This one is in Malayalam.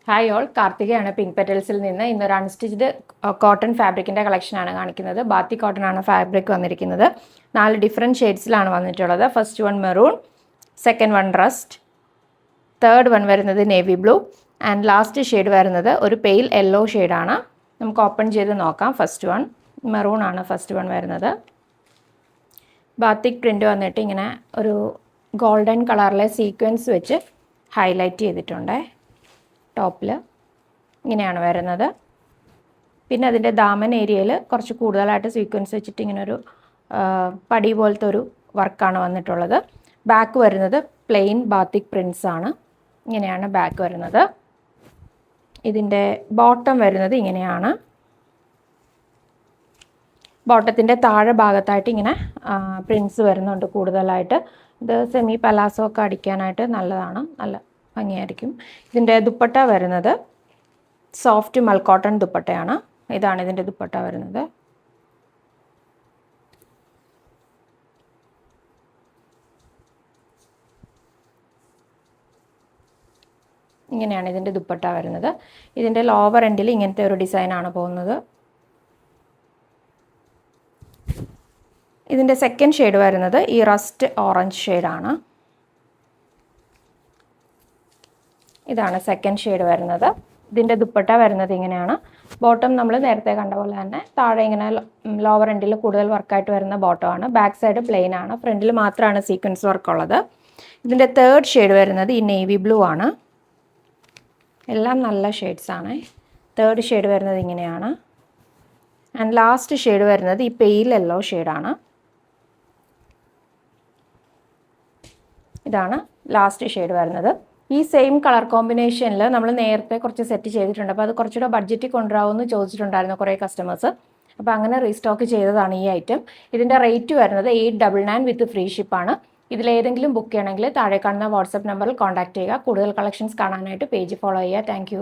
ഹായ് ഓൾ, കാർത്തികയാണ് പിങ്ക് പെറ്റൽസിൽ നിന്ന്. ഇന്നൊരു അൺസ്റ്റിച്ച്ഡ് കോട്ടൺ ഫാബ്രിക്കിൻ്റെ കളക്ഷനാണ് കാണിക്കുന്നത്. ബാത്തി കോട്ടൺ ആണ് ഫാബ്രിക് വന്നിരിക്കുന്നത്. 4 ഡിഫറെൻറ്റ് ഷെയ്ഡ്സിലാണ് വന്നിട്ടുള്ളത്. First one maroon, second one rust, third one വരുന്നത് navy blue and last shade വരുന്നത് ഒരു പെയിൽ യെല്ലോ ഷെയ്ഡാണ്. നമുക്ക് ഓപ്പൺ ചെയ്ത് നോക്കാം. ഫസ്റ്റ് വൺ മെറൂൺ ആണ് ഫസ്റ്റ് വൺ വരുന്നത്. ബാത്തിക് പ്രിൻ്റ് വന്നിട്ട് ഇങ്ങനെ ഒരു ഗോൾഡൻ കളറിലെ സീക്വൻസ് വെച്ച് ഹൈലൈറ്റ് ചെയ്തിട്ടുണ്ട്. ടോപ്പിൽ ഇങ്ങനെയാണ് വരുന്നത്. പിന്നെ അതിൻ്റെ ദാമൻ ഏരിയയിൽ കുറച്ച് കൂടുതലായിട്ട് സീക്വൻസ് വെച്ചിട്ട് ഇങ്ങനെ ഒരു പടി പോലത്തെ ഒരു വർക്കാണ് വന്നിട്ടുള്ളത്. ബാക്ക് വരുന്നത് പ്ലെയിൻ ബാത്തിക് പ്രിൻസ് ആണ്. ഇങ്ങനെയാണ് ബാക്ക് വരുന്നത്. ഇതിൻ്റെ ബോട്ടം വരുന്നത് ഇങ്ങനെയാണ്. ബോട്ടത്തിൻ്റെ താഴെ ഭാഗത്തായിട്ട് ഇങ്ങനെ പ്രിൻസ് വരുന്നുണ്ട് കൂടുതലായിട്ട്. ഇത് സെമി പലാസോ ഒക്കെ അടിക്കാനായിട്ട് നല്ലതാണ്, നല്ല ഭംഗിയായിരിക്കും. ഇതിൻ്റെ ദുപ്പട്ട വരുന്നത് സോഫ്റ്റ് മൽക്കോട്ടൺ ദുപ്പട്ടയാണ്. ഇതാണ് ഇതിൻ്റെ ദുപ്പട്ട വരുന്നത്. ഇങ്ങനെയാണ് ഇതിൻ്റെ ദുപ്പട്ട വരുന്നത്. ഇതിൻ്റെ ലോവർ എൻഡിൽ ഇങ്ങനത്തെ ഒരു ഡിസൈനാണ് പോകുന്നത്. ഇതിൻ്റെ സെക്കൻഡ് ഷെയ്ഡ് വരുന്നത് ഈ റസ്റ്റ് ഓറഞ്ച് ഷെയ്ഡാണ്. ഇതാണ് സെക്കൻഡ് ഷെയ്ഡ് വരുന്നത്. ഇതിൻ്റെ ദുപ്പട്ട വരുന്നത് ഇങ്ങനെയാണ്. ബോട്ടം നമ്മൾ നേരത്തെ കണ്ട പോലെ തന്നെ താഴെ ഇങ്ങനെ ലോവർ എൻഡിൽ കൂടുതൽ വർക്കായിട്ട് വരുന്ന ബോട്ടമാണ്. ബാക്ക് സൈഡ് പ്ലെയിൻ ആണ്. ഫ്രണ്ടിൽ മാത്രമാണ് സീക്വൻസ് വർക്ക് ഉള്ളത്. ഇതിൻ്റെ തേർഡ് ഷെയ്ഡ് വരുന്നത് ഈ നേവി ബ്ലൂ ആണ്. എല്ലാം നല്ല ഷെയ്ഡ്സ് ആണ്. തേർഡ് ഷെയ്ഡ് വരുന്നത് ഇങ്ങനെയാണ്. ആൻഡ് ലാസ്റ്റ് ഷെയ്ഡ് വരുന്നത് ഈ പെയിൽ യെല്ലോ ഷെയ്ഡാണ്. ഇതാണ് ലാസ്റ്റ് ഷെയ്ഡ് വരുന്നത്. ഈ സെയിം കളർ കോമ്പിനേഷനിൽ നമ്മൾ നേരത്തെ കുറച്ച് സെറ്റ് ചെയ്തിട്ടുണ്ട്. അപ്പോൾ അത് കുറച്ചുകൂടെ ബഡ്ജറ്റിൽ കൊണ്ടുവരാമെന്ന് ചോദിച്ചിട്ടുണ്ടായിരുന്നു കുറേ കസ്റ്റമേഴ്സ്. അപ്പോൾ അങ്ങനെ റീസ്റ്റോക്ക് ചെയ്തതാണ് ഈ ഐറ്റം. ഇതിൻ്റെ റേറ്റ് വരുന്നത് 899 വിത്ത് ഫ്രീ ഷിപ്പാണ്. ഇതിലേതെങ്കിലും ബുക്ക് ചെയ്യണമെങ്കിൽ താഴെ കാണുന്ന വാട്സപ്പ് നമ്പറിൽ കോൺടാക്ട് ചെയ്യുക. കൂടുതൽ കളക്ഷൻസ് കാണാനായിട്ട് പേജ് ഫോളോ ചെയ്യുക. താങ്ക്